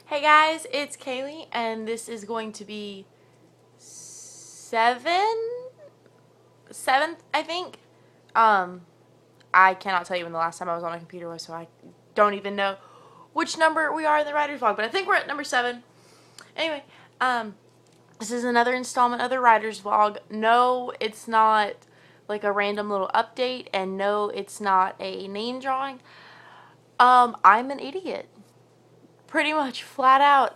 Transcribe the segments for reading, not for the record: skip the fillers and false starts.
Hey guys, it's Kaylee, and this is going to be seventh, I think. I cannot tell you when the last time I was on my computer was, so I don't even know which number we are in the writer's vlog, but I think we're at number 7. Anyway, this is another installment of the writer's vlog. No, it's not like a random little update, and no, it's not a name drawing. I'm an idiot. Pretty much flat out.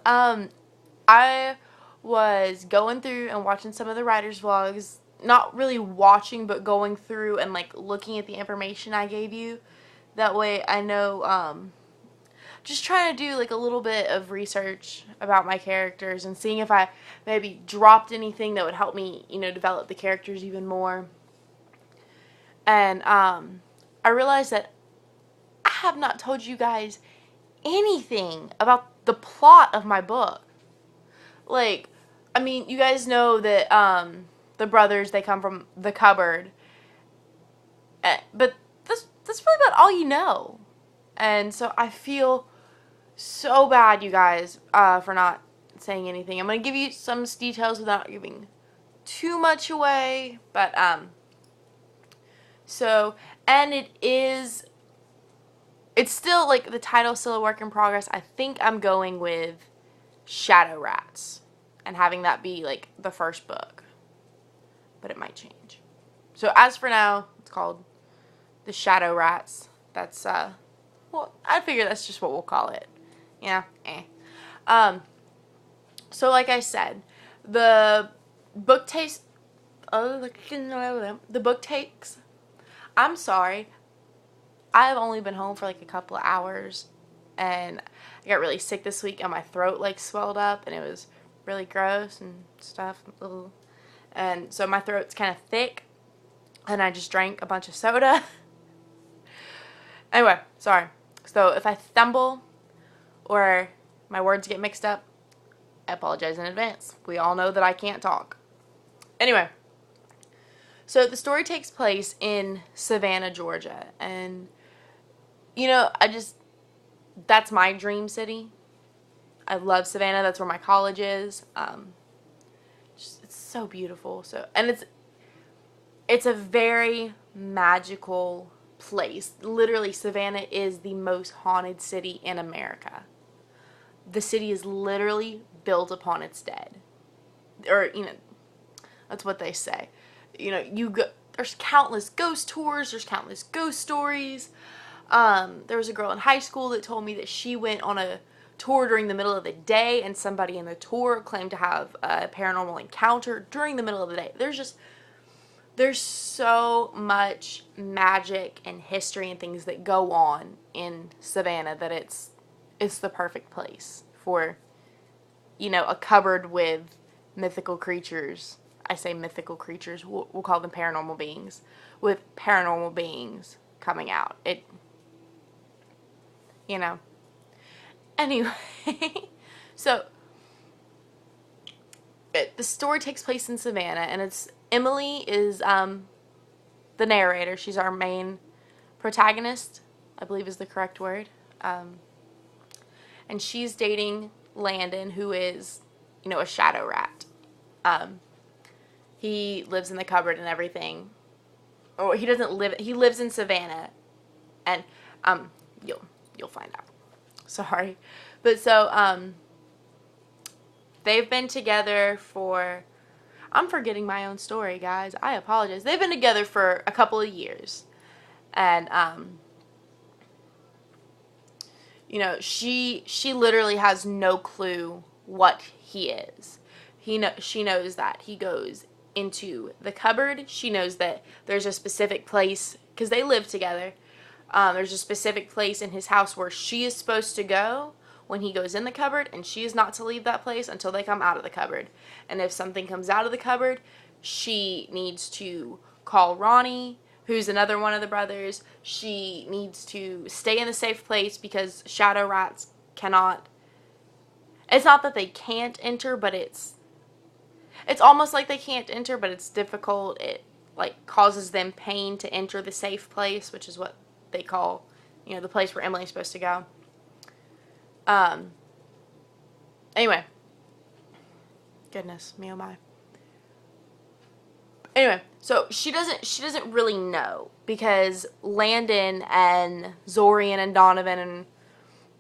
I was going through and watching some of the writers' vlogs. Not really watching, but going through and like looking at the information I gave you. That way I know, just trying to do like a little bit of research about my characters and seeing if I maybe dropped anything that would help me, develop the characters even more. And I realized that I have not told you guys anything about the plot of my book. Like, I mean, you guys know that the brothers, they come from the cupboard, but that's really about all you know. And so I feel so bad, you guys, for not saying anything. I'm gonna give you some details without giving too much away, but so, and it's still, like, the title's still a work in progress. I think I'm going with Shadow Rats and having that be, like, the first book. But it might change. So, as for now, it's called The Shadow Rats. That's, well, I figure that's just what we'll call it. Yeah, so, like I said, the book takes, I'm sorry, I've only been home for like a couple of hours, and I got really sick this week, and my throat like swelled up, and it was really gross and stuff. And so my throat's kind of thick, and I just drank a bunch of soda. Anyway, sorry. So if I stumble or my words get mixed up, I apologize in advance. We all know that I can't talk. Anyway, so the story takes place in Savannah, Georgia, and that's my dream city. I love Savannah. That's where my college is. It's so beautiful. And it's a very magical place. Literally, Savannah is the most haunted city in America. The city is literally built upon its dead. Or, that's what they say. There's countless ghost tours. There's countless ghost stories. There was a girl in high school that told me that she went on a tour during the middle of the day, and somebody in the tour claimed to have a paranormal encounter during the middle of the day. There's so much magic and history and things that go on in Savannah that it's the perfect place for, a cupboard with mythical creatures. I say mythical creatures. We'll call them paranormal beings. With paranormal beings coming out. Anyway, so the story takes place in Savannah, and Emily is the narrator. She's our main protagonist, I believe is the correct word. And she's dating Landon, who is, a shadow rat. He lives in the cupboard and everything. Or he doesn't live, he lives in Savannah. And you'll find out. Sorry. But so, they've been together for, I'm forgetting my own story, guys. I apologize. They've been together for a couple of years. And, she literally has no clue what he is. She knows that he goes into the cupboard. She knows that there's a specific place, because they live together. There's a specific place in his house where she is supposed to go when he goes in the cupboard, and she is not to leave that place until they come out of the cupboard. And if something comes out of the cupboard, she needs to call Ronnie, who's another one of the brothers. She needs to stay in a safe place because shadow rats cannot... It's not that they can't enter, but it's almost like they can't enter, but it's difficult. It, like, causes them pain to enter the safe place, which is what they call, the place where Emily's supposed to go. Anyway. Goodness me, oh my. Anyway, so she doesn't really know, because Landon and Zorian and Donovan and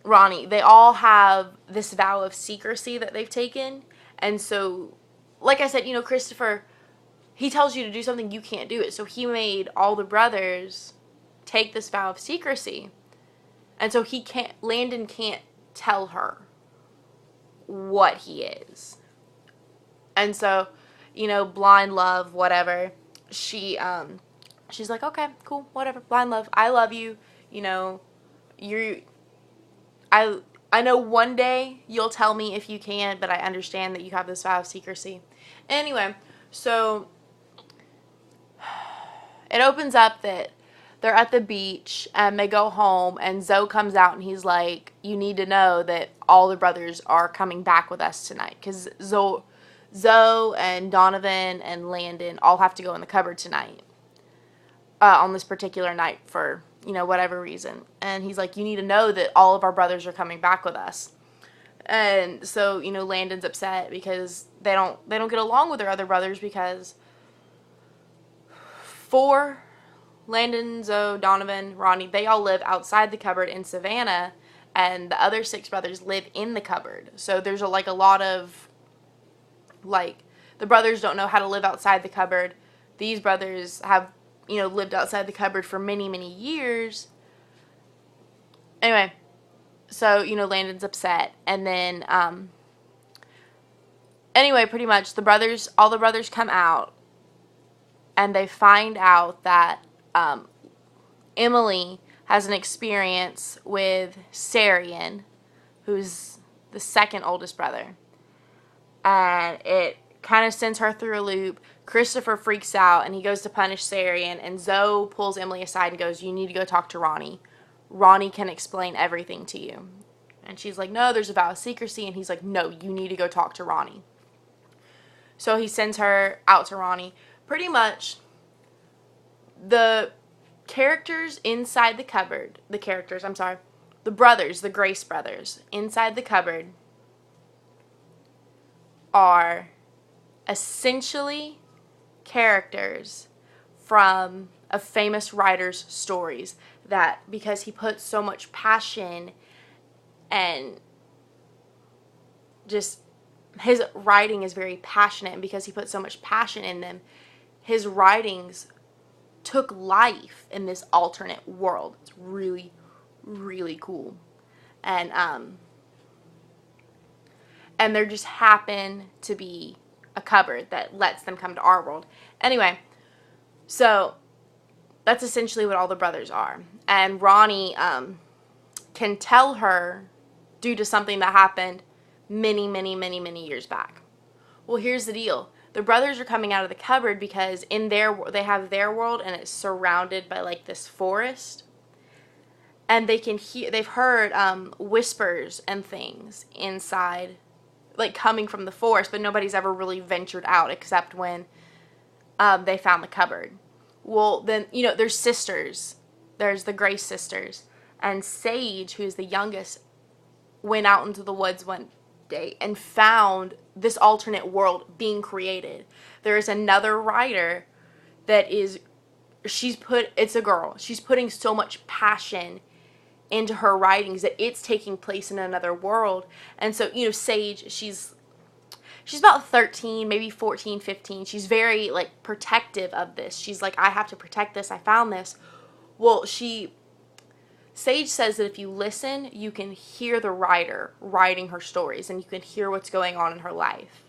Ronnie, they all have this vow of secrecy that they've taken. And so, like I said, Christopher, he tells you to do something, you can't do it. So he made all the brothers take this vow of secrecy. And so Landon can't tell her what he is. And so, blind love, whatever, she's like, okay, cool, whatever, blind love, I love you, I know one day you'll tell me if you can, but I understand that you have this vow of secrecy. Anyway, so it opens up that they're at the beach and they go home, and Zoe comes out and he's like, you need to know that all the brothers are coming back with us tonight, because Zoe and Donovan and Landon all have to go in the cupboard tonight, on this particular night for, whatever reason. And he's like, you need to know that all of our brothers are coming back with us. And so, Landon's upset because they don't get along with their other brothers, because 4, Landon, Zoe, Donovan, Ronnie, they all live outside the cupboard in Savannah, and the other 6 brothers live in the cupboard. So there's a lot of, the brothers don't know how to live outside the cupboard. These brothers have, lived outside the cupboard for many, many years. Anyway, so, Landon's upset. And then, anyway, pretty much all the brothers come out, and they find out that, Emily has an experience with Sarian, who's the second oldest brother. And it kind of sends her through a loop. Christopher freaks out, and he goes to punish Sarian, and Zoe pulls Emily aside and goes, you need to go talk to Ronnie. Ronnie can explain everything to you. And she's like, no, there's a vow of secrecy. And he's like, no, you need to go talk to Ronnie. So he sends her out to Ronnie. Pretty much, the characters inside the cupboard, the brothers, the Grace brothers, inside the cupboard are essentially characters from a famous writer's stories, that because he put so much passion and just his writing is very passionate, and because he put so much passion in them, his writings took life in this alternate world. It's really, really cool. And there just happen to be a cupboard that lets them come to our world. Anyway, so that's essentially what all the brothers are. And Ronnie can tell her due to something that happened many, many, many, many years back. Well, here's the deal. The brothers are coming out of the cupboard because they have their world, and it's surrounded by this forest. And they've heard whispers and things inside, coming from the forest, but nobody's ever really ventured out except when they found the cupboard. Well, then, there's sisters. There's the Grace sisters. And Sage, who's the youngest, went out into the woods one day and found this alternate world being created. There is another writer that it's a girl. She's putting so much passion into her writings that it's taking place in another world. And so, Sage, she's about 13, maybe 14, 15. She's very, protective of this. She's like, I have to protect this. I found this. Well, Sage says that if you listen, you can hear the writer writing her stories, and you can hear what's going on in her life.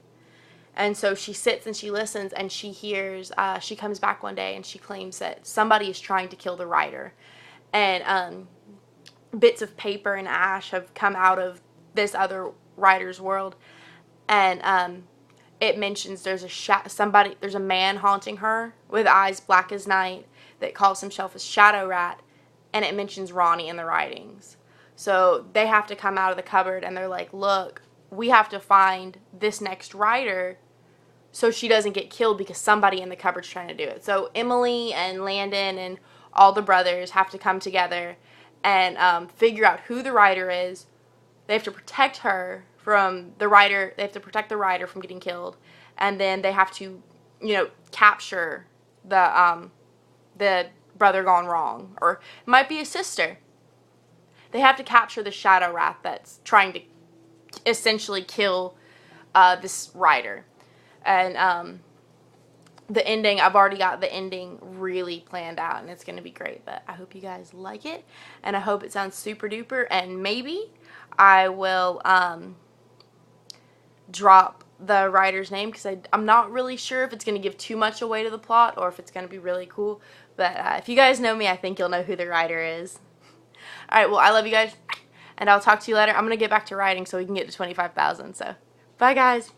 And so she sits and she listens, and she hears, she comes back one day and she claims that somebody is trying to kill the writer. And bits of paper and ash have come out of this other writer's world. And it mentions there's a man haunting her with eyes black as night that calls himself a Shadow Rat. And it mentions Ronnie in the writings. So they have to come out of the cupboard, and they're like, look, we have to find this next writer so she doesn't get killed because somebody in the cupboard's trying to do it. So Emily and Landon and all the brothers have to come together and figure out who the writer is. They have to protect her from the rider. They have to protect the rider from getting killed, and then they have to, capture the brother gone wrong, or it might be a sister. They have to capture the Shadow Wrath that's trying to essentially kill this rider. And the ending, I've already got the ending really planned out, and it's going to be great. But I hope you guys like it, and I hope it sounds super duper, and maybe I will drop the writer's name, because I'm not really sure if it's going to give too much away to the plot or if it's going to be really cool. But if you guys know me, I think you'll know who the writer is. Alright, well, I love you guys, and I'll talk to you later. I'm going to get back to writing so we can get to 25,000. So, bye guys.